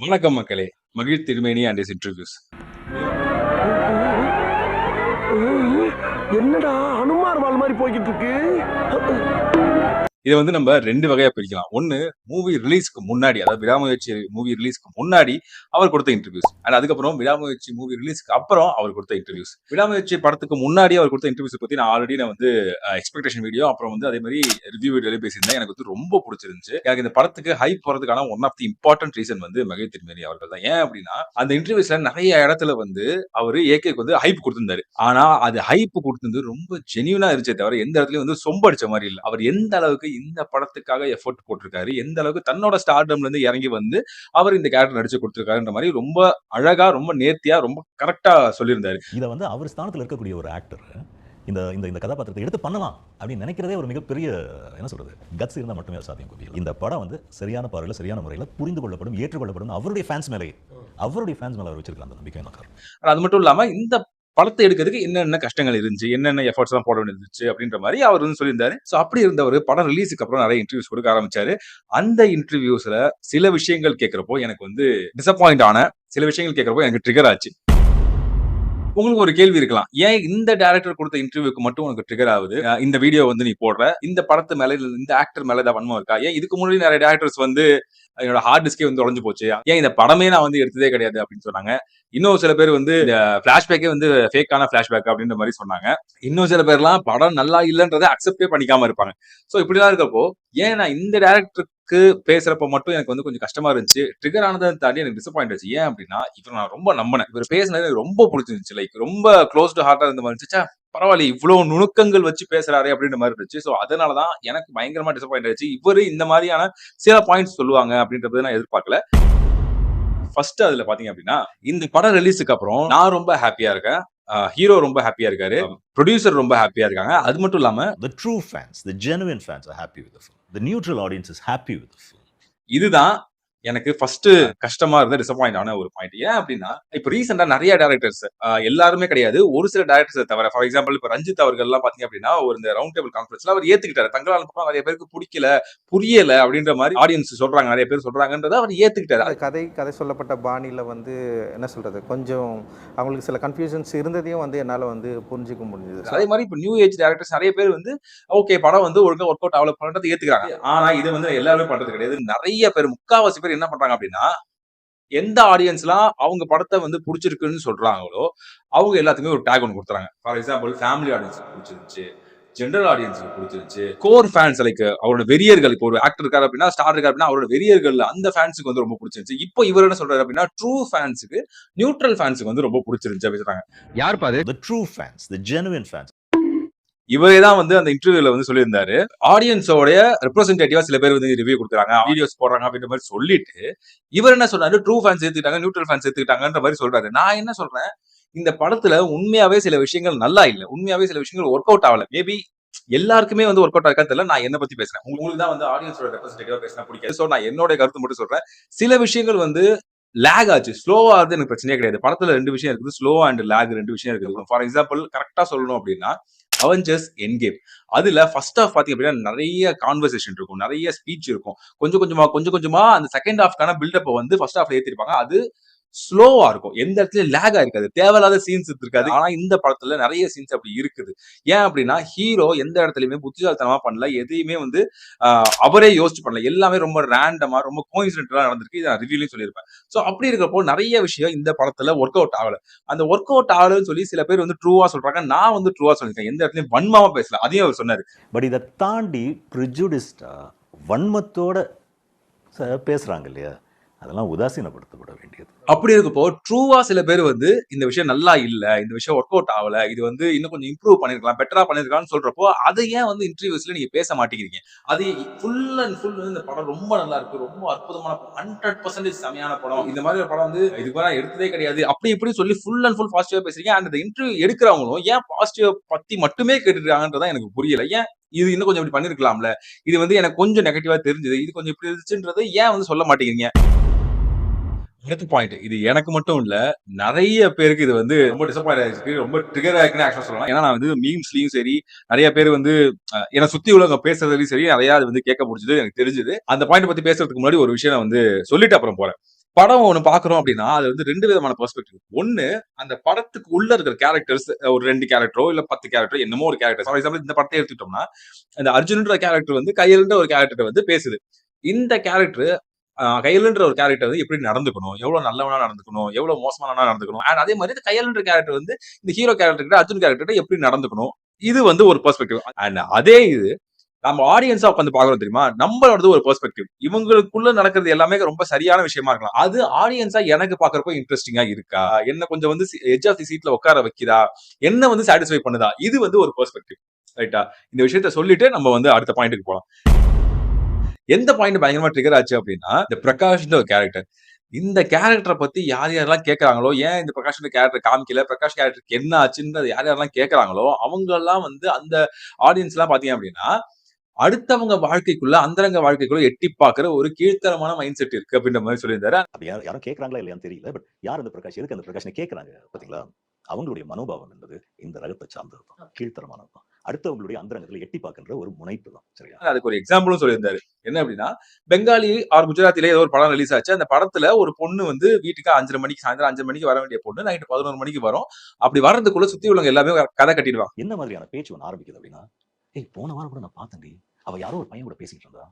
வணக்கம் மக்களே. மகிழ் திருமேனி அண்ட் இஸ் இன்டர்வியூஸ். என்னடா அனுமார் வால் மாதிரி போய்கிட்டு இருக்கு. இத வந்து நம்ம 2 வகையா பிரிக்கலாம். ஒண்ணு மூவி ரிலீஸ்க்கு முன்னாடி, அதாவது விடாமுயற்சி மூவி ரிலீஸ்க்கு முன்னாடி அவர் கொடுத்த இன்டர்வியூஸ். அண்ட் அதுக்கப்புறம் விடாமுயற்சி மூவி ரிலீஸ்க்கு அப்புறம் அவர் கொடுத்த இன்டர்வியூஸ். விடாமுயற்சி படத்துக்கு முன்னாடி அவர் கொடுத்த இன்டர்வியூஸ் பத்தி நான் ஆல்ரெடி வந்து எக்ஸ்பெக்டேஷன் வீடியோ, அப்புறம் வந்து அதே மாதிரி ரிவ்யூ வீடியோலயே பேசியிருந்தேன். எனக்கு வந்து ரொம்ப பிடிச்சிருந்துச்சு. எனக்கு இந்த படத்துக்கு ஹைப் போறதுக்கான one of the important reason வந்து மகை திருமேனி அவர்கள் தான். ஏன் அப்படின்னா, அந்த இன்டர்வியூஸ்ல நிறைய இடத்துல வந்து அவரு ஏகேக்கு வந்து ஹைப் கொடுத்திருந்தாரு. ஆனா அது ஹைப் கொடுத்தது ரொம்ப ஜெனியூனா இருந்துச்சே தவிர எந்த இடத்துலயும் வந்து சொம்படிச்ச மாதிரி இல்ல. அவர் எந்த அளவுக்கு இந்த படத்துக்காக எஃபோர்ட் போட்டிருக்காரு, எந்த அளவுக்கு தன்னோட ஸ்டார்டம்ல இருந்து இறங்கி வந்து அவர் இந்த கேரக்டர் நடிச்சு கொடுத்திருக்காருன்ற மாதிரி ரொம்ப அழகா, ரொம்ப நேர்த்தியா, ரொம்ப கரெக்டா சொல்லியிருந்தாரு. இதை வந்து அவர் ஸ்தானத்தில் இருக்கக்கூடிய ஒரு ஆக்டர் இந்த இந்த இந்த கதாபாத்திரத்தை எடுத்து பண்ணலாம் அப்படின்னு நினைக்கிறதே ஒரு மிகப்பெரிய என்ன சொல்றது கட்ஸ் இருந்தால் மட்டுமே அது சாத்தியம் கோபி. இந்த படம் வந்து சரியான பார்வையில் சரியான முறையில் புரிந்து கொள்ளப்படும், ஏற்றுக்கொள்ளப்படும். அவருடைய ஃபேன்ஸ் மேலே அவர் வச்சிருக்காங்க அந்த நம்பிக்கை காரணம். அது மட்டும் இல்லாம இந்த படத்தை எடுக்கிறதுக்கு என்னென்ன கஷ்டங்கள் இருந்துச்சு, என்னென்ன எஃபர்ட்ஸ் எல்லாம் போட வேண்டியது இருந்துச்சு அப்படின்ற மாதிரி அவர் வந்து சொல்லியிருந்தாரு. சோ அப்படி இருந்தவர் படம் ரிலீஸுக்கு அப்புறம் நிறைய இன்டர்வியூஸ் கொடுக்க ஆரம்பிச்சாரு. அந்த இன்டர்வியூஸ்ல சில விஷயங்கள் கேட்கிறப்போ எனக்கு வந்து டிசப்பாயிண்ட் ஆன சில விஷயங்கள் கேட்கிறப்போ எனக்கு ட்ரிகர் ஆச்சு. உங்களுக்கு ஒரு கேள்வி இருக்கலாம், ஏன் இந்த டைரக்டர் கொடுத்த இன்டர்வியூக்கு மட்டும் உனக்கு ட்ரிகர் ஆகுது, இந்த வீடியோ வந்து நீ போடுற, இந்த படத்து மேல இந்த ஆக்டர் மேல ஏதாவது வன்மம் இருக்கா, ஏன் இதுக்கு முன்னாடி நிறைய டைரக்டர்ஸ் வந்து என்னோட ஹார்ட் டிஸ்கே வந்து உடஞ்சு போச்சு, ஏன் இந்த படமே நான் வந்து எடுத்ததே கிடையாது அப்படின்னு சொன்னாங்க. இன்னும் சில பேர் வந்து பிளாஷ்பேக்கே வந்து ஃபேக்கான பிளாஷ்பேக் அப்படின்ற மாதிரி சொன்னாங்க. இன்னும் சில பேர்லாம் படம் நல்லா இல்லைன்றதை அக்செப்டே பண்ணிக்காம இருப்பாங்க. சோ இப்படிலாம் இருக்கப்போ ஏன் நான் இந்த டைரக்டருக்கு பேசுறப்ப மட்டும் எனக்கு வந்து கொஞ்சம் கஷ்டமா இருந்துச்சு, ட்ரிகர் ஆனதை தாண்டி எனக்கு டிசப்பாயிண்ட் ஆச்சு. ஏன் அப்படின்னா இவர் நான் ரொம்ப நம்பினேன், இவர் பேசினது எனக்கு ரொம்ப பிடிச்சிருந்துச்சு, லைக் ரொம்ப க்ளோஸ்டு ஹார்ட்டா இருந்த மாதிரி இருந்துச்சா, பரவாயில்ல இவ்வளவு நுணுக்கங்கள் வச்சு பேசுறாரு அப்படின்ற மாதிரி இருந்துச்சு. சோ அதனாலதான் எனக்கு பயங்கரமா டிசப்பாயிண்ட் ஆச்சு. இவரு இந்த மாதிரியான சில பாயிண்ட்ஸ் சொல்லுவாங்க அப்படின்றது நான் எதிர்பார்க்கல. ஃபர்ஸ்ட் அதுல பாத்தீங்க அப்படின்னா, இந்த படம் ரிலீஸுக்கு அப்புறம் நான் ரொம்ப ஹாப்பியா இருக்கேன், ஹீரோ ரொம்ப ஹாப்பியா இருக்காரு, ப்ரொடியூசர் ரொம்ப ஹாப்பியா இருக்காங்க. அது மட்டும் இல்லாம the true fans, the genuine fans are happy with the film. The neutral audience is happy with the film. இதுதான் எனக்கு ஃபர்ஸ்ட் கஷ்டமா இருந்த டிசப்பாயிண்ட் ஆன ஒரு பாயிண்ட். ஏன் அப்படின்னா இப்ப ரீசெண்டா நிறைய டைரக்டர்ஸ், எல்லாருமே கிடையாது, ஒரு சில டைரக்டர்ஸ் தவிர, ஃபார் எக்ஸாம்பிள் இப்ப ரஞ்சித் அவர்கள் எல்லாம் பாத்தீங்க அப்படின்னா ஒரு இந்த ரவுண்ட் டேபிள் கான்ஃபரன்ஸ்ல அவர் ஏத்துக்கிட்டாரு. தங்களால் பக்கம் நிறைய பேருக்கு பிடிக்கல, புரியல அப்படின்ற மாதிரி ஆடியன்ஸ் சொல்றாங்க, நிறைய பேர் சொல்றாங்கன்றத அவர் ஏத்துக்கிட்டாரு. கதை சொல்லப்பட்ட பாணியில வந்து என்ன சொல்றது, கொஞ்சம் அவங்களுக்கு சில கன்ஃபியூஷன்ஸ் இருந்ததையும் வந்து என்னால வந்து புரிஞ்சுக்க முடிஞ்சது. அதே மாதிரி இப்ப நியூ ஏஜ் டைரக்டர்ஸ் நிறைய பேர் வந்து ஓகே படம் வந்து ஒழுங்கா ஒர்க் அவுட் ஆகல பண்றது ஏத்துக்கிறாங்க. ஆனா இது வந்து எல்லாருமே பண்றது கிடையாது. நிறைய பேர், முக்காவாசி பேர் என்ன பண்றாங்க அப்படின்னா, எந்த ஆடியன்ஸ்லாம் அவங்க படத்தை வந்து பிடிச்சிருக்குன்னு சொல்றாங்களோ அவங்க எல்லாத்துக்குமே ஒரு டேக் ஒன்று கொடுத்துறாங்க. ஃபார் எக்ஸாம்பிள் ஃபேமிலி ஆடியன்ஸுக்கு பிடிச்சிருந்துச்சு, ஜெனரல் ஆடியன்ஸுக்கு பிடிச்சிருந்துச்சு, கோர் ஃபேன்ஸ் லைக் அவரோட வெறியர்கள், இப்போ ஒரு ஆக்டர் இருக்காரு அப்படின்னா, ஸ்டார் இருக்காரு அப்படின்னா அவரோட வெறியர்கள் அந்த ஃபேன்ஸுக்கு வந்து ரொம்ப பிடிச்சிருந்துச்சு. இப்போ இவர் என்ன சொல்றாரு அப்படின்னா, ட்ரூ ஃபேன்ஸுக்கு, நியூட்ரல் ஃபேன்ஸுக்கு வந்து ரொம்ப பிடிச்சிருந்துச்சு அப்படின்றாங்க. யார் பாது the true fans, the genuine fans. இவரே தான் வந்து அந்த இன்டர்வியூல வந்து சொல்லியிருந்தாரு, ஆடியன்ஸோட ரெப்ரசன்டேட்டிவா சில பேர் வந்து ரிவ்யூ கொடுக்குறாங்க, வீடியோஸ் போடுறாங்க அப்படின்ற மாதிரி சொல்லிட்டு இவர் என்ன சொல்றாரு, ட்ரூ ஃபேன்ஸ் ஏத்துக்கிட்டாங்க, நியூட்ரல் ஃபேன்ஸ் ஏத்துக்கிட்டாங்கன்ற மாதிரி சொல்றாரு. நான் என்ன சொல்றேன், இந்த படத்துல உண்மையாவே சில விஷயங்கள் நல்லா இல்ல, உண்மையாவே சில விஷயங்கள் ஒர்க் அவுட் ஆகல. மேபி எல்லாருக்குமே வந்து ஒர்க் அவுட் ஆகா தெரியல. நான் என்ன பத்தி பேசுறேன், உங்களுக்கு தான் வந்து ஆடியன்ஸோட ரெப்ரசன்டேட்டிவா பேசினா பிடிக்காது. சோ நான் என்னோட கருத்து மட்டும் சொல்றேன். சில விஷயங்கள் வந்து லேக் ஆச்சு, ஸ்லோவா ஆகுது, எனக்கு பிரச்சனையே கிடையாது. படத்துல 2 விஷயம் இருக்குது, ஸ்லோ அண்ட் லேக் 2 விஷயம் இருக்குது. ஃபார் எக்ஸாம்பிள் கரெக்டா சொல்லணும் அப்படின்னா, அவெஞ்சர்ஸ் எண்ட் கேம், அதுல ஃபர்ஸ்ட் ஹாஃப் பாத்தீங்க அப்படின்னா நிறைய கான்வர்சேஷன் இருக்கும், நிறைய ஸ்பீச் இருக்கும். கொஞ்சம் கொஞ்சமா அந்த செகண்ட் ஹாஃப்கான பில்டப் வந்து ஃபர்ஸ்ட் ஹாஃப்ல ஏத்திருப்பாங்க. அது ஸ்லோவா இருக்கும், எந்த இடத்துலயும் லேக் ஆயிருக்காது, தேவையில்லாத சீன்ஸ் இருக்காது. ஆனா இந்த படத்துல நிறைய சீன்ஸ் அப்படி இருக்குது. ஏன் அப்படின்னா ஹீரோ எந்த இடத்துலயுமே புத்திசாலித்தனமா பண்ணல, எதையுமே வந்து அவரே யோசிச்சு பண்ணல, எல்லாமே ரொம்ப ரேண்டமா, ரொம்ப கோஇன்சிடென்டலா நடந்திருக்கு. இதை நான் ரிவ்யூலையும் சொல்லியிருப்பேன். சோ அப்படி இருக்கிறப்போ நிறைய விஷயம் இந்த படத்துல ஒர்க் அவுட் ஆகல. அந்த ஒர்க் அவுட் ஆகலன்னு சொல்லி சில பேர் வந்து ட்ரூவா சொல்றாங்க, நான் வந்து ட்ரூவா சொல்லியிருக்கேன், எந்த இடத்துலயும் வன்மமா பேசல, அதையும் அவர் சொன்னாரு. பட் இதை தாண்டி ப்ரிஜுடிஸ்டா வன்மத்தோட பேசுறாங்க இல்லையா, அதெல்லாம் உதாசீனப்படுத்தப்பட வேண்டியது. அப்படி இருக்கப்போ ட்ரூவா சில பேர் வந்து இந்த விஷயம் நல்லா இல்ல, இந்த விஷயம் ஒர்க் அவுட் ஆகல, இது வந்து இன்னும் கொஞ்சம் இம்ப்ரூவ் பண்ணிருக்கலாம், பெட்டரா பண்ணிருக்கலாம்னு சொல்றப்போ அதை ஏன் வந்து இன்டர்வியூஸ்ல நீங்க பேச மாட்டேங்கிறீங்க? அது ஃபுல் அண்ட் ஃபுல் இந்த படம் ரொம்ப நல்லா இருக்கு, ரொம்ப அற்புதமான 100% செமையான படம், இந்த மாதிரி ஒரு படம் வந்து இதுக்கு நான் எடுத்ததே கிடையாது, அப்படி இப்படி சொல்லி ஃபுல் அண்ட் ஃபுல் பாசிட்டிவா பேசுறீங்க. அந்த இன்டர்வியூ எடுக்கிறவங்களும் ஏன் பாசிட்டிவ் பத்தி மட்டுமே கேட்டுருக்காங்கன்றதான் எனக்கு புரியல. ஏன் இது இன்னும் கொஞ்சம் இப்படி பண்ணிருக்கலாம்ல, இது வந்து எனக்கு கொஞ்சம் நெகட்டிவா தெரிஞ்சது, இது கொஞ்சம் இப்படி இருந்துச்சுன்றது ஏன் வந்து சொல்ல மாட்டேங்கிறீங்க? அடுத்த பாயிண்ட், இது எனக்கு மட்டும் இல்ல, நிறைய பேருக்கு இது வந்து ரொம்ப டிசப்பாயிண்ட் ஆயிருக்கு, ரொம்ப ட்ரிகர் ஆயிருக்குன்னு ஆக்சுவலா சொல்லலாம். ஏன்னா நான் வந்து மீம்ஸ்லயும் சரி, நிறைய பேர் வந்து என்ன சுத்தி உள்ளவங்க பேசுறதுலயும் சரி, நிறைய அது வந்து கேட்க முடிஞ்சது, எனக்கு தெரிஞ்சது. அந்த பாயிண்ட் பத்தி பேசுறதுக்கு முன்னாடி ஒரு விஷயம் நான் வந்து சொல்லிட்டு அப்புறம் போறேன். படம் ஒண்ணு பாக்குறோம் அப்படின்னா அது வந்து 2 விதமான பெர்ஸ்பெக்டிவ். ஒண்ணு அந்த படத்துக்கு உள்ள இருக்கிற கேரக்டர்ஸ் ஒரு 2 கேரக்டரோ இல்ல 10 கேரக்டரோ என்னமோ ஒரு கேரக்டர். ஃபார் எக்ஸாம்பிள் இந்த படத்தை எடுத்துட்டோம்னா, அந்த அர்ஜுன்ன்ற கேரக்டர் வந்து கையல்ன்ற ஒரு கேரக்டர் வந்து பேசுது. இந்த கேரக்டர் கையல்ன்ற ஒரு கேரக்டர் வந்து எப்படி நடந்துக்கணும், எவ்வளவு நல்லவனா நடந்துக்கணும், எவ்வளவு மோசமானவனா நடந்துக்கணும். அண்ட் அதே மாதிரி இந்த கையல்ன்ற கேரக்டர் வந்து இந்த ஹீரோ கேரக்டர் கிட்ட அர்ஜுன் கேரக்டர் கிட்ட எப்படி நடந்துக்கணும். இது வந்து ஒரு பெர்ஸ்பெக்டிவ். அண்ட் அதே இது நம்ம ஆடியன்ஸா உட்காந்து பாக்குறோம் தெரியுமா, நம்மளோடது ஒரு பெர்ஸ்பெக்டிவ். இவங்களுக்குள்ள நடக்கிறது எல்லாமே ரொம்ப சரியான விஷயமா இருக்கலாம். அது ஆடியன்ஸா எனக்கு பாக்குறப்போ இன்ட்ரெஸ்டிங்கா இருக்கா, என்ன கொஞ்சம் வந்து எட்ஜ் ஆஃப் தி சீட்ல உட்கார வைக்குதா, என்ன வந்து சாட்டிஸ்ஃபை பண்ணுதா, இது வந்து ஒரு பெர்ஸ்பெக்டிவ். ரைட்டா? இந்த விஷயத்த சொல்லிட்டு நம்ம வந்து அடுத்த பாயிண்ட்டுக்கு போலாம். எந்த பாயிண்ட் பயங்கரமா ட்ரிகர் ஆச்சு அப்படின்னா, இந்த பிரகாஷ்ன்ற ஒரு கேரக்டர். இந்த கேரக்டர பத்தி யார் யாரெல்லாம் கேட்கறாங்களோ, ஏன் இந்த பிரகாஷ்ன்ற கேரக்டர் காமிக்கல, பிரகாஷ் கேரக்டருக்கு என்ன ஆச்சுன்றது யார் யாரெல்லாம் கேட்கறாங்களோ, அவங்கலாம் வந்து அந்த ஆடியன்ஸ்லாம் பாத்தீங்க அப்படின்னா, அடுத்தவங்க வாழ்க்கைக்குள்ள, அந்தரங்க வாழ்க்கைக்குள்ள எட்டி பார்க்கிற ஒரு கீழ்த்தரமான மைண்ட் செட் இருக்கு அப்படின்ற மாரி சொல்லியிருந்தாரு. அப்படி யாரும் கேட்கறாங்களா இல்லையான்னு தெரியல. பட் யார் அந்த பிரகாஷ், எதுக்கு அந்த பிரகாஷ்னு கேட்கறாங்க பாத்தீங்களா? அவங்களுடைய மனோபாவம் என்பது இந்த ரகத்தை சார்ந்தது தான், கீழ்த்தரமானது தான். அடுத்தவங்களுடைய அந்தரங்கத்துல எட்டி பார்க்கின்ற ஒரு முனைப்பு தான். சரியா? அதுக்கு ஒரு எக்ஸாம்பிளும் சொல்லியிருந்தாரு. என்ன அப்படின்னா, பெங்காலி ஆர் குஜராத்திலே ஏதோ ஒரு படம் ரிலீஸ் ஆச்சு. அந்த படத்துல ஒரு பொண்ணு வந்து வீட்டுக்கு 5:30 மணிக்கு சாயந்தரம் 5 மணிக்கு வர வேண்டிய பொண்ணு நைட் 11 மணிக்கு வரும். அப்படி வர்றதுக்குள்ள சுத்தி உள்ளவங்க எல்லாமே கதை கட்டிடுவாங்க. என்ன மாதிரியான பேச்சு ஒன்று ஆரம்பிக்குது அப்படின்னா, ஏய் போன வாரம் கூட நான் பார்த்தேன்டி, அவ யாரோ ஒரு பையன் கூட பேசிட்டு இருந்தா.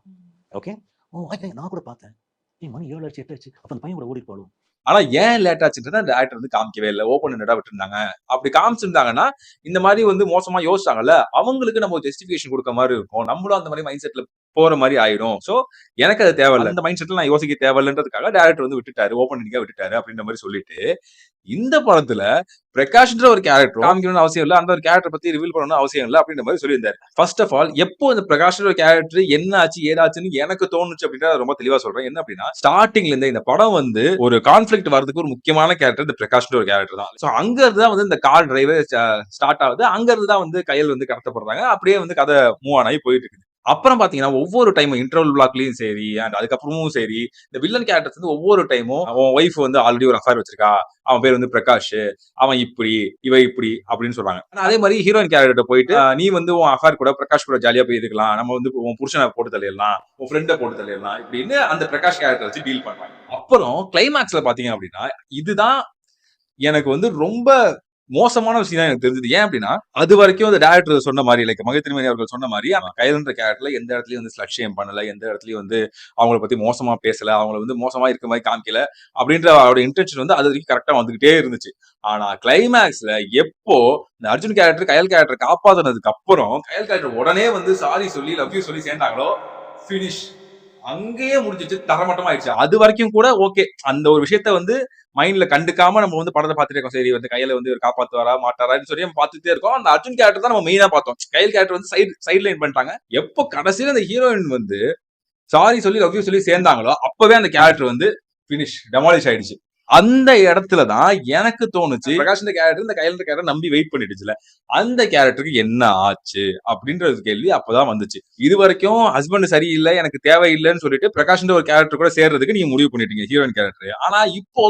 ஓகே, ஓ நான் கூட பார்த்தேன். ஏய் மணி 7 ஆச்சு 8 ஆச்சு, அப்ப அந்த பையன் கூட ஓடி போடும். ஆனா ஏன் லேட் ஆச்சுன்றத அந்த ஆக்டர் வந்து காமிக்கவே இல்ல. ஓப்பன் எண்டடா விட்டுருந்தாங்க. அப்படி காமிச்சிருந்தாங்கன்னா, இந்த மாரி வந்து மோசமா யோசிச்சாங்கல்ல, அவங்களுக்கு நம்ம ஒரு ஜஸ்டிஃபிகேஷன் குடுக்க மாரி இருக்கும். நம்மளும் அந்த மாரி மைண்ட் செட்ல போற மாரி ஆயிடும். சோ எனக்கு அது தேவையில்ல. அந்த மைண்ட் செட்ல நான் யோசிக்க தேவையில்லன்றதுக்காக டைரக்டர் வந்து விட்டுட்டாரு. ஓப்பன் எண்டிங்கா விட்டுட்டாரு அப்படின்ற மாரி சொல்லிட்டு, இந்த படத்துல பிரகாஷ்ன்ற ஒரு கேரக்டர் காமிக்கணும்னு அவசியம் இல்ல. அந்த ஒரு கேரக்டர் பத்தி ரிவீல் பண்ணணும்னு அவசியம் இல்ல அப்படின்ற மாதிரி சொல்லியிருந்தாரு. ஃபர்ஸ்ட் ஆஃப் ஆல் எப்போ இந்த பிரகாஷ்ன்ற ஒரு கேரக்டர் என்ன ஆச்சு ஏதாச்சுன்னு எனக்கு தோணுச்சு அப்படின்றத ரொம்ப தெளிவா சொல்றேன். என்ன அப்படின்னா, ஸ்டார்டிங்ல இருந்தே இந்த படம் வந்து ஒரு கான்ஃபிளிக்ட் வரதுக்கு ஒரு முக்கியமான கேரக்டர் இந்த பிரகாஷ்ன்ற ஒரு கேரக்டர் தான். சோ அங்க இருந்து தான் வந்து இந்த கார் டிரைவே ஸ்டார்ட் ஆகுது. அங்க இருந்து தான் வந்து கையல் வந்து கடத்தப்படுறாங்க. அப்படியே வந்து கதை மூவ் ஆன் ஆகி போயிட்டு இருக்குது. அப்புறம் பாத்தீங்கன்னா ஒவ்வொரு டைமும் இன்டர்வல் பிளாக்லயும் சரி அண்ட் அதுக்கப்புறமும் சரி இந்த வில்லன் கேரக்டர்ஸ் வந்து ஒவ்வொரு டைமும் அவன் ஒய்ஃப் வந்து ஆல்ரெடி ஒரு அஃபேர் வச்சிருக்கா, அவன் பேர் வந்து பிரகாஷ், அவன் இப்படி இவ இப்படி அப்படின்னு சொல்றாங்க. ஆனா அதே மாதிரி ஹீரோயின் கேரக்டர் போயிட்டு நீ வந்து உன் அஃபேர் கூட பிரகாஷ் கூட ஜாலியா போய் இருக்கலாம், நம்ம வந்து உன் புருஷனை போட்டு தள்ளிடலாம், உன் ஃப்ரெண்டை போட்டு தள்ளிடலாம் இப்படின்னு அந்த பிரகாஷ் கேரக்டர் வச்சு டீல் பண்றாங்க. அப்புறம் கிளைமேக்ஸ்ல பாத்தீங்க அப்படின்னா இதுதான் எனக்கு வந்து ரொம்ப மோசமான விஷயம் தான் எனக்கு தெரிஞ்சது. ஏன் அப்படின்னா அது வரைக்கும் அந்த டைரக்டர் சொன்ன மாதிரி லைக் மகை திருமணி அவர்கள் சொன்ன மாதிரி கையல்ன்ற கேரக்டர்ல எந்த இடத்துலயும் வந்து ஸ்லட்சியம் பண்ணல, எந்த இடத்துலயும் வந்து அவங்கள பத்தி மோசமா பேசல, அவங்கள வந்து மோசமா இருக்க மாதிரி காமிக்கல அப்படின்ற அவரோட இன்டென்ஷன் வந்து அது வரைக்கும் கரெக்டா வந்துகிட்டே இருந்துச்சு. ஆனா கிளைமேக்ஸ்ல எப்போ இந்த அர்ஜுன் கேரக்டர் கயல் கேரக்டர் காப்பாத்தினதுக்கு அப்புறம் கயல் கேரக்டர் உடனே வந்து சாரி சொல்லி லவ் யூ சொல்லி சேர்ந்தாங்களோ பினிஷ் அங்கேயே முடிஞ்சிச்சு, தரமட்டமா ஆயிடுச்சு. அது வரைக்கும் கூட ஓகே, அந்த ஒரு விஷயத்த வந்து மைண்ட்ல கண்டுக்காம நம்ம வந்து படத்தை பார்த்துட்டே இருக்கோம். சரி வந்து கையில வந்து காப்பாத்துவாரா மாட்டாரான்னு சொல்லி நம்ம பார்த்துட்டே இருக்கோம். அந்த அர்ஜுன் கேரக்டர் தான் நம்ம மெயினா பார்த்தோம். கையில் கேரக்டர் வந்து சைட் லைன் பண்ணிட்டாங்க. எப்போ கடைசியில அந்த ஹீரோயின் வந்து சாரி சொல்லி லவ் யூ சொல்லி சேர்ந்தாங்களோ அப்பவே அந்த கேரக்டர் வந்து பினிஷ் டெமாலிஷ் ஆயிடுச்சு. அந்த இடத்துலதான் எனக்கு தோணுச்சு பிரகாஷ் கேரக்டர் இந்த கையில கேரக்டர் நம்பி வெயிட் பண்ணிடுச்சுல, அந்த கேரக்டருக்கு என்ன ஆச்சு அப்படின்ற கேள்வி அப்பதான் வந்துச்சு. இது வரைக்கும் ஹஸ்பண்ட் சரியில்லை எனக்கு தேவையில்லைன்னு சொல்லிட்டு பிரகாஷ் ஒரு கேரக்டர் கூட சேர்றதுக்கு நீங்க முடிவு பண்ணிட்டீங்க ஹீரோயின் கேரக்டர். ஆனா இப்போ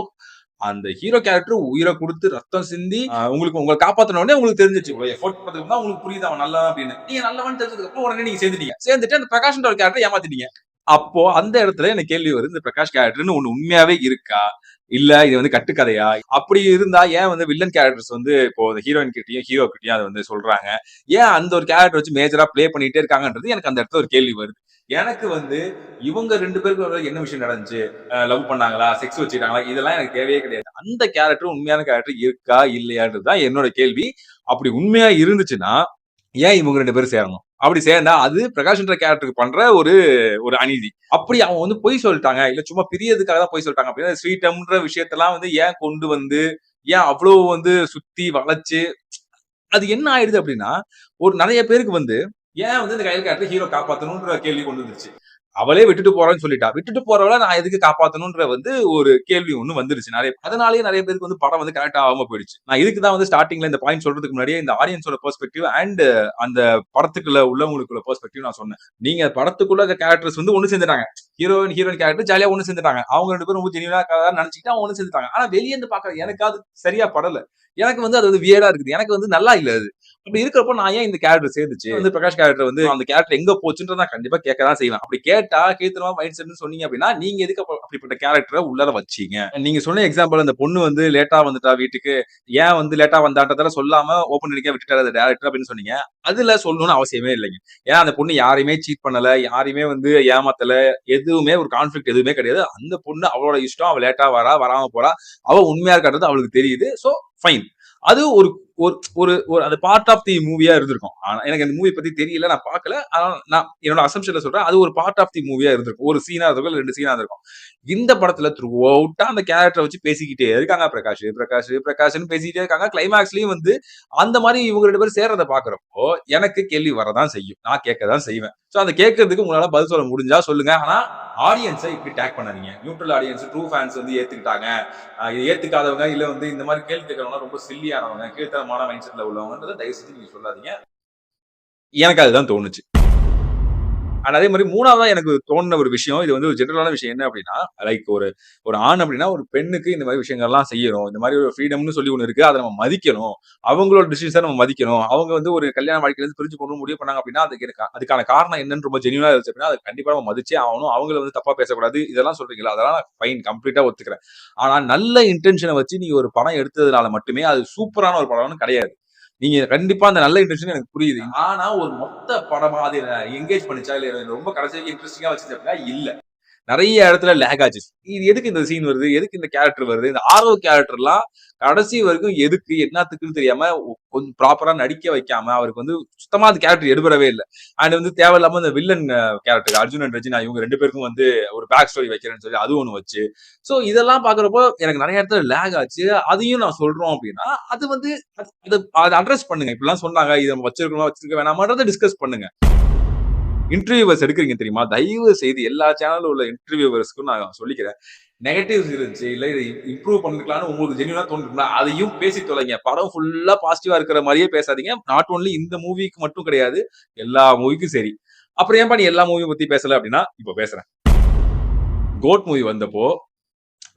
அந்த ஹீரோ கேரக்டர் உயிரை கொடுத்து ரத்தம் சிந்தி உங்களை காப்பாத்தினோடனே உங்களுக்கு தெரிஞ்சிச்சு எஃபோர்ட் பண்ணதுக்கு தான் உங்களுக்கு புரியுது அவன் நல்லவன் அப்படின்னு. நீங்க நல்லவன் தெரிஞ்சதுக்கு அப்புறம் உடனே நீங்க சேர்ந்துட்டு அந்த பிரகாஷ் ஒரு கேரக்டர் ஏமாத்திட்டீங்க. அப்போ அந்த இடத்துல எனக்கு கேள்வி வருது, இந்த பிரகாஷ் கேரக்டர்னு ஒண்ணு உண்மையாவே இருக்கா இல்ல இது வந்து கட்டுக்கதையா? அப்படி இருந்தா ஏன் வந்து வில்லன் கேரக்டர்ஸ் வந்து இப்போ ஹீரோயின் கிட்டயும் ஹீரோ கிட்டயும் அதை வந்து சொல்றாங்க, ஏன் அந்த ஒரு கேரக்டர் வச்சு மேஜரா பிளே பண்ணிட்டே இருக்காங்கன்றது எனக்கு அந்த இடத்துல ஒரு கேள்வி வருது. எனக்கு வந்து இவங்க 2 பேருக்கு என்ன விஷயம் நடந்துச்சு, லவ் பண்ணாங்களா, செக்ஸ் வச்சுட்டாங்களா, இதெல்லாம் எனக்கு தேவையே கிடையாது. அந்த கேரக்டர் உண்மையான கேரக்டர் இருக்கா இல்லையான்றதுதான் என்னோட கேள்வி. அப்படி உண்மையா இருந்துச்சுன்னா ஏன் இவங்க 2 பேரும் சேரணும்? அப்படி சேர்ந்தா அது பிரகாஷ்ன்ற கேரக்டருக்கு பண்ற ஒரு அநீதி. அப்படி அவங்க வந்து பொய் சொல்லிட்டாங்க இல்ல சும்மா பிரியதுக்காக தான் பொய் சொல்லிட்டாங்க அப்படின்னா ஸ்வீட்டம்ன்ற விஷயத்தெல்லாம் வந்து ஏன் கொண்டு வந்து ஏன் அவ்வளவு வந்து சுத்தி வளைச்சு அது என்ன ஆயிடுது அப்படின்னா ஒரு நிறைய பேருக்கு வந்து ஏன் வந்து இந்த கையில் கேரக்டர் ஹீரோ காப்பாத்தணும்ன்ற கேள்வி கொண்டு வந்துருச்சு. அவளே விட்டுட்டு போறேன்னு சொல்லிட்டா, விட்டுட்டு போறவள நான் எதுக்கு காப்பாத்தணும்ன்ற வந்து ஒரு கேள்வி ஒண்ணு வந்துருச்சு நிறைய. அதனாலேயே நிறைய பேருக்கு வந்து படம் வந்து கரெக்டா ஆகாம போயிடுச்சு. நான் இதுக்குதான் வந்து ஸ்டார்டிங்ல இந்த பாயிண்ட் சொல்றதுக்கு முன்னாடியே இந்த ஆடியன்ஸோட பெர்ஸ்பெக்டிவ் அண்ட் அந்த படத்துக்குள்ள உள்ளவங்களுக்குள்ள பெர்ஸ்பெக்டிவ் நான் சொன்னேன். நீங்க படத்துக்குள்ள கேரக்டர்ஸ் வந்து ஒண்ணு சேர்ந்துட்டாங்க, ஹீரோயின் கேரக்டர் ஜாலியா ஒண்ணு சேர்ந்துட்டாங்க, அவங்க 2 பேரும் ஜெனியூனா நினைச்சுக்கிட்டு அவங்க ஒண்ணு சேர்ந்துட்டாங்க. ஆனா வெளியே இருந்து பாக்குற எனக்கு அது சரியா படல. எனக்கு வந்து அது வந்து வியர்டா இருக்குது, எனக்கு வந்து நல்லா இல்ல அது. அப்படி இருக்கிறப்ப நான் ஏன் இந்த கேரக்டர் சேர்ந்துச்சு வந்து பிரகாஷ் கேரக்டர் வந்து அந்த கேரக்டர் எங்க போச்சுன்ற நான் கண்டிப்பா கேட்கதான் செய்வேன். அப்படி கேட்டா கீர்த்தனமா மைண்ட் செட்னு சொன்னீங்க அப்படின்னா நீங்க எதுக்கு அப்படிப்பட்ட கேரக்டரை உள்ளார வச்சீங்க? நீங்க சொன்ன எக்ஸாம்பிள் அந்த பொண்ணு வந்து லேட்டா வந்துட்டா வீட்டுக்கு, ஏன் வந்து லேட்டா வந்தான்றதால சொல்லாம ஓப்பன் பண்ணிக்க விட்டுட்டாரு டேரக்டர் அப்படின்னு சொன்னீங்க. அதுல சொல்லணும்னு அவசியமே இல்லைங்க. ஏன்னா அந்த பொண்ணு யாரையுமே சீட் பண்ணல, யாரையுமே வந்து ஏமாத்தல, எதுவுமே ஒரு கான்ஃபிளிக்ட் எதுவுமே கிடையாது. அந்த பொண்ணு அவளோட இஷ்டம், அவ லேட்டா வரா, வராம போறா, அவ உண்மையா இருக்கான்றது அவளுக்கு தெரியுது. So fine. அது ஒரு ஒரு ஒரு ஒரு அது பார்ட் ஆஃப் தி மூவியா இருந்திருக்கும். ஆனா எனக்கு அந்த மூவி பத்தி தெரியல, நான் பார்க்கல. ஆனா நான் என்னோட அசம்ப்ஷன்ல சொல்றேன். அது ஒரு பார்ட் ஆஃப் தி மூவியா இருந்திருக்கும். ஒரு சீனா இருக்கும், 2 சீனா இருந்திருக்கும். இந்த படத்துல த்ரூ அவுட்டா அந்த கேரக்டரை வச்சு பேசிக்கிட்டே இருக்காங்க. பிரகாஷ் பிரகாஷ் பிரகாஷ்னு பேசிக்கிட்டே இருக்காங்க. கிளைமாக்ஸ்லயும் வந்து அந்த மாதிரி இவங்க 2 பேரும் சேர்றத பாக்குறப்போ எனக்கு கேள்வி வரதான் செய்யும். நான் கேட்கதான் செய்வேன். சோ அந்த கேட்கறதுக்கு உங்களால பதில் சொல்ல முடிஞ்சா சொல்லுங்க. ஆனா ஆடியன்ஸை இப்படி டேக் பண்ணாதீங்க. நியூட்ரல் ஆடியன்ஸ், ட்ரூ ஃபேன்ஸ் வந்து ஏத்துக்கிட்டாங்க. இதை ஏத்துக்காதவங்க இல்ல வந்து இந்த மாதிரி கேள்வி கேட்கறவங்க ரொம்ப சில்லியானவங்க, கீழ்த்தரமான மைண்ட் செட்ல உள்ளவங்கன்றதை தயவு செஞ்சு நீங்க சொல்லாதீங்க. எனக்கு அதுதான் தோணுச்சு. அண்ட் அதே மாதிரி 3வதா எனக்கு தோணுன ஒரு விஷயம், இது வந்து ஒரு ஜெனரலான விஷயம் என்ன அப்படின்னா, லைக் ஒரு ஒரு ஆண் அப்படின்னா ஒரு பெண்ணுக்கு இந்த மாதிரி விஷயங்கள்லாம் செய்யணும். இந்த மாதிரி ஒரு ஃப்ரீடம்னு சொல்லி ஒண்ணு இருக்கு. அத நம்ம மதிக்கணும். அவங்களோட டிசிஷன் நம்ம மதிக்கணும். அவங்க வந்து ஒரு கல்யாண வாழ்க்கையில இருந்து பிரிஞ்சு போகணும்னு முடிவு பண்ணாங்க அப்படின்னா, அதுக்கான காரணம் என்னன்னு ரொம்ப ஜென்யூனா இருந்துச்சு அப்படின்னா, அத கண்டிப்பா நம்ம மதிச்சே ஆகணும். அவங்கள வந்து தப்பா பேசக்கூடாது. இதெல்லாம் சொல்றீங்களா? அதெல்லாம் ஃபைன், கம்ப்ளீட்டா ஒத்துக்கிறேன். ஆனா நல்ல இன்டென்ஷன வச்சு நீங்க ஒரு படம் எடுத்ததுனால மட்டுமே அது சூப்பரான ஒரு படம்னு கிடையாது. நீங்க கண்டிப்பா அந்த நல்ல இன்டென்ஷன் எனக்கு புரியுது. ஆனா ஒரு மொத்த படமா அது என்கேஜ் பண்ணிச்சா இல்ல ரொம்ப கடைசி வரைக்கும் இன்ட்ரெஸ்டிங்கா வச்சுச்சு அப்படின்னா இல்ல. நெறைய இடத்துல லேக் ஆச்சு. இது எதுக்கு இந்த சீன் வருது? எதுக்கு இந்த கேரக்டர் வருது? இந்த ஆரவ் கேரக்டர்லாம் கடைசி வரைக்கும் எதுக்கு, என்னாத்துக்குன்னு தெரியாம கொஞ்சம் ப்ராப்பரா நடிக்க வைக்காம, அவருக்கு வந்து சுத்தமா அந்த கேரக்டர் எடுபடவே இல்ல. அண்ட் வந்து தேவையில்லாம இந்த villain character Arjun and Regina இவங்க 2 பேருக்கும் வந்து ஒரு பேக் ஸ்டோரி வைக்கிறேன்னு சொல்லி அது ஒண்ணு வச்சு, சோ இதெல்லாம் பார்க்கிறப்போ எனக்கு நெறைய இடத்துல லேக் ஆச்சு. அதையும் நான் சொல்றோம் அப்படின்னா, அது வந்து அத அட்ரஸ் பண்ணுங்க. இப்படிலாம் சொன்னாங்க. இத நம்ம வச்சிருக்கணுமா, வச்சிருக்க வேணாமான்றத டிஸ்கஸ் பண்ணுங்க. இன்டர்வியூவர்ஸ் எடுக்குறீங்க தெரியுமா? தயவு செய்து எல்லா சேனல்ல உள்ள இன்டர்வியூவர்ஸ்க்கும் நான் சொல்லிக்கிறேன். நெகட்டிவ்ஸ் இருந்துச்சு, இல்ல இத இம்ப்ரூவ் பண்ணிருக்கலாம்னு உங்களுக்கு ஜென்யூனா தோணுதுன்னா, அதையும் பேசி தொலைங்க. படம் ஃபுல்லா பாசிட்டிவா இருக்கிற மாரியே பேசாதீங்க. நாட் ஒன்லி இந்த மூவிக்கு மட்டும் கிடையாது. எல்லா மூவிக்கும் சரி. அப்புறம் ஏன்பா நீ எல்லா மூவியும் பத்தி பேசல அப்படின்னா, இப்ப பேசுறேன். கோட் மூவி வந்தப்போ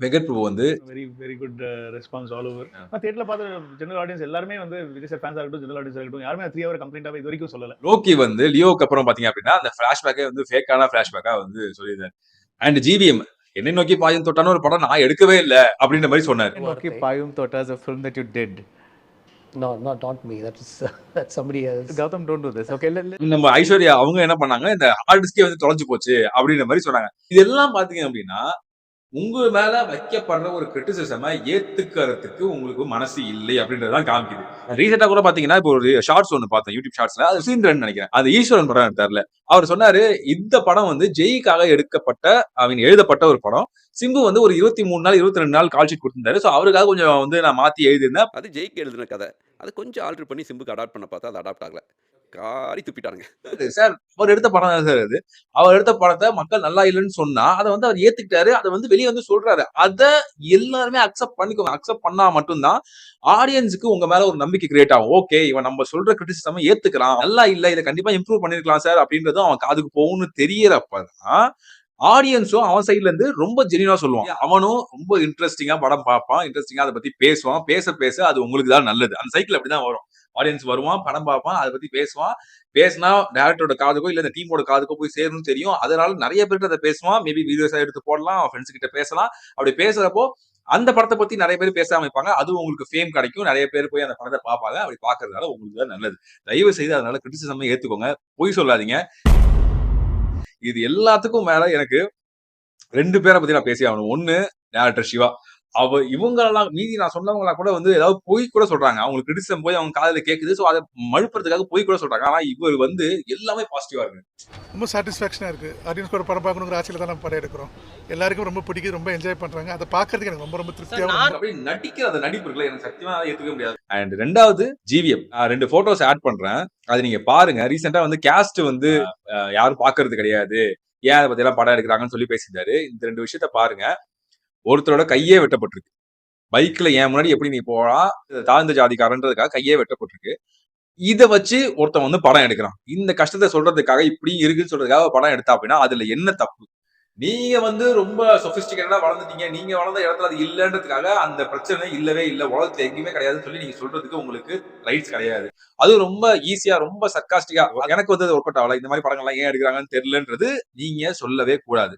வெங்கட் பிரபு வந்து very very good response all over. நான் தியேட்டர்ல பார்த்த ஜெனரல் ஆடியன்ஸ் எல்லாருமே வந்து விஜய் சார் ஃபேன்ஸா இருக்கட்டும், ஜெனரல் ஆடியன்ஸா இருக்கட்டும், யாருமே 3 ஹவர் கம்ப்ளைண்டாவே இது வரைக்கும் சொல்லல. லோக்கி வந்து லியோக்கு அப்புறம் பாத்தீங்க அப்படின்னா, அந்த ஃபிளாஷ்பேக்கே வந்து ஃபேக்கான ஃபிளாஷ்பேக்கா வந்து சொல்லியிருந்தாரு. அண்ட் ஜிவிஎம் என்னை நோக்கி பாயும் தொட்டான ஒரு படம் நான் எடுக்கவே இல்ல அப்படின்ற மாதிரி சொன்னாரு. Okay, Payum Tota is a film that you did. No, not me. That's somebody else. Gautam, don't do this. Okay, நம்ம ஐஸ்வர்யா அவங்க என்ன பண்ணாங்க, இந்த ஹார்ட் டிஸ்கே வந்து தொலைஞ்சு போச்சு அப்படின்ற மாதிரி சொன்னாங்க. இதெல்லாம் பாத்தீங்க அப்படின்னா உங்க மேல வைக்கப்படுற ஒரு கிரிட்டிசிசம ஏத்துக்கிறதுக்கு உங்களுக்கு மனசு இல்லை அப்படின்றதான் காமிக்குது. ரீசெண்டா கூட பாத்தீங்கன்னா இப்போ ஒரு ஷார்ட்ஸ் ஒண்ணு பார்த்தேன் யூடியூப் ஷார்ட்ஸ்ல. அது சீன் நினைக்கிறேன். அது ஈஸ்வரன் படம் எடுத்தார்ல. அவர் சொன்னாரு இந்த படம் வந்து ஜெய்க்காக எடுக்கப்பட்ட எழுதப்பட்ட ஒரு படம். சிம்பு வந்து ஒரு 23 நாள் 22 நாள் கால் ஷீட் கொடுத்திருந்தாரு. சோ அவருக்காக கொஞ்சம் வந்து நான் மாத்தி எழுதியிருந்தேன். அது ஜெய்க்கு எழுதின கதை. அது கொஞ்சம் ஆல்டர் பண்ணி சிம்புக்கு அடாப்ட் பண்ண பார்த்தா அது அடாப்ட் ஆகல. காரி துப்பிட்டானுங்க. சார் அவர் எடுத்த படம் தான் சார் அது. அவர் எடுத்த படத்தை மக்கள் நல்லா இல்லைன்னு சொன்னா அதை வந்து அவர் ஏத்துக்கிட்டாரு. அதை வந்து வெளியே வந்து சொல்றாரு. அதை எல்லாருமே அக்செப்ட் பண்ணிக்கோங்க. அக்செப்ட் பண்ணா மட்டும்தான் ஆடியன்ஸுக்கு உங்க மேல ஒரு நம்பிக்கை கிரியேட் ஆகும். ஓகே, இவன் நம்ம சொல்ற கிரிட்டிசிசம் ஏத்துக்கலாம், நல்லா இல்ல, இதை கண்டிப்பா இம்ப்ரூவ் பண்ணிருக்கலாம் சார் அப்படின்றதும் அவன் காதுக்கு போகும்னு தெரியறப்பதான் ஆடியன்ஸும் அவன் சைட்ல இருந்து ரொம்ப ஜெனியூனா சொல்லுவான். அவனும் ரொம்ப இன்ட்ரெஸ்டிங்கா படம் பார்ப்பான், இன்ட்ரெஸ்டிங்கா அதை பத்தி பேசுவான். பேச அது உங்களுக்கு தான் நல்லது. அந்த சைக்கிள் அப்படிதான் வரும். ஆடியன்ஸ் வருவான், படம் பார்ப்பான், அதை பத்தி பேசுவான். பேசினா டேரக்டரோட காதுக்கோ இல்ல இந்த டீமோட காதுக்கோ போய் சேரணும்னு தெரியும். அதனால நிறைய பேர்கிட்ட அதை பேசுவான். மேபி வீடியோஸா எடுத்து போடலாம், ஃப்ரெண்ட்ஸ் கிட்ட பேசலாம். அப்படி பேசுறப்போ அந்த படத்தை பத்தி நிறைய பேர் பேசாம இருப்பாங்க. அது உங்களுக்கு ஃபேம் கிடைக்கும். நிறைய பேர் போய் அந்த படத்தை பார்ப்பாங்க. அப்படி பாக்குறதுனால உங்களுக்கு தான் நல்லது. தயவு செய்து அதனால கிரிட்டிசிசம் ஏத்துக்கோங்க. பொய் சொல்லாதீங்க. இது எல்லாத்துக்கும் மேல எனக்கு 2 பேரை பத்தி நான் பேசி ஆகணும். ஒண்ணு டைரக்டர் சிவா. இவங்களெல்லாம் மீதி நான் சொன்னவங்களா கூட வந்து ஏதாவது பொய் கூட சொல்றாங்க. அவங்களுக்கு கிரிட்டிசிசம் போய் அவங்க காதுல கேக்குது. சோ அதை மழுப்புறதுக்காக பொய் கூட சொல்றாங்க. ஆனா இவர் வந்து எல்லாமே பாசிட்டிவா இருக்கு. ரொம்ப சாட்டிஸ்ஃபேக்ஷனா இருக்கு. ஆடியன்ஸ் ஒரு படம் பார்க்கணுங்கிற ஆசையில தான் நம்ம படம் எடுக்கிறோம். எல்லாருக்கும் ரொம்ப பிடிக்குது, ரொம்ப என்ஜாய் பண்றாங்க. அதை பார்க்கறதுக்கு எனக்கு ரொம்ப ரொம்ப திருப்தியா இருக்கு. அப்படியே நடிக்கிற அந்த நடிப்பு இருக்குல்ல, எனக்கு சத்தியமா ஏத்துக்க முடியாது. அண்ட் 2வது ஜிவிஎம். 2 போட்டோஸ் ஆட் பண்றேன். அது நீங்க பாருங்க. ரீசெண்டா வந்து கேஸ்ட் வந்து யாரும் பாக்குறது கிடையாது, ஏன் அதை பத்தி எல்லாம் படம் எடுக்கிறாங்கன்னு சொல்லி பேசியிருந்தாரு. இந்த 2 விஷயத்த பாருங்க. ஒருத்தரோட கையே வெட்டப்பட்டிருக்கு. பைக்ல என் முன்னாடி எப்படி நீ போலாம், தாழ்ந்த ஜாதிக்காரன்றதுக்காக கையே வெட்டப்பட்டிருக்கு. இத வச்சு ஒருத்தன் வந்து படம் எடுக்கிறான். இந்த கஷ்டத்தை சொல்றதுக்காக இப்படி இருக்குன்னு சொல்றதுக்காக படம் எடுத்தா அப்படின்னா அதுல என்ன தப்பு? நீங்க வந்து ரொம்ப சொபிஸ்டிகேட்டடா வளர்ந்துட்டீங்க, நீங்க வளர்ந்த இடத்துல அது இல்லன்றதுக்காக அந்த பிரச்சனை இல்லவே இல்ல, உலகத்துல எங்கேயுமே கிடையாதுன்னு சொல்லி நீங்க சொல்றதுக்கு உங்களுக்கு ரைட்ஸ் கிடையாது. அது ரொம்ப ஈஸியா, ரொம்ப சர்க்காஸ்டிக்கா எனக்கு வந்து அது ஒர்க் அவுட் ஆகல, இந்த மாதிரி படங்கள்லாம் ஏன் எடுக்கிறாங்கன்னு தெரியலன்றது நீங்க சொல்லவே கூடாது.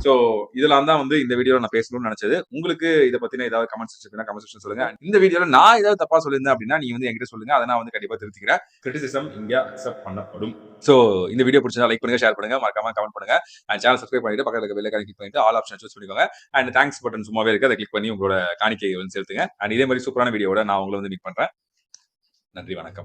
சோ இதெல்லாம் தான் வந்து இந்த வீடியோல நான் பேசணும்னு நினைச்சது. உங்களுக்கு இத பத்தின ஏதாவது கமெண்ட் செக்ஷன் கமெண்ட் செக்ஷன் சொல்லுங்க. இந்த வீடியோல நான் ஏதாவது தப்பா சொல்லியிருந்தேன் அப்படின்னா நீங்க வந்து என்கிட்ட சொல்லுங்க. அதை நான் வந்து கண்டிப்பா திருத்திக்கிறேன். கிரிட்டிசிசம் இங்க அக்செப்ட் பண்ணப்படும். சோ இந்த வீடியோ பிடிச்சா லைக் பண்ணுங்க, ஷேர் பண்ணுங்க, மறக்காம கமெண்ட் பண்ணுங்க. அண்ட் சேனல் சப்ஸ்கிரைப் பண்ணிட்டு பக்கத்துல இருக்க பெல் ஐகானை கிளிக் பண்ணிட்டு ஆல் ஆப்ஷன் சூஸ் பண்ணிக்கோங்க. அண்ட் தேங்க்ஸ் பட்டன் சும்மாவே இருக்கு, அதை கிளிக் பண்ணி உங்களோட காணிக்கையை வந்து செலுத்துங்க. அண்ட் இதே மாதிரி சூப்பரான வீடியோட நான் உங்களை வந்து மீட் பண்றேன். நன்றி, வணக்கம்.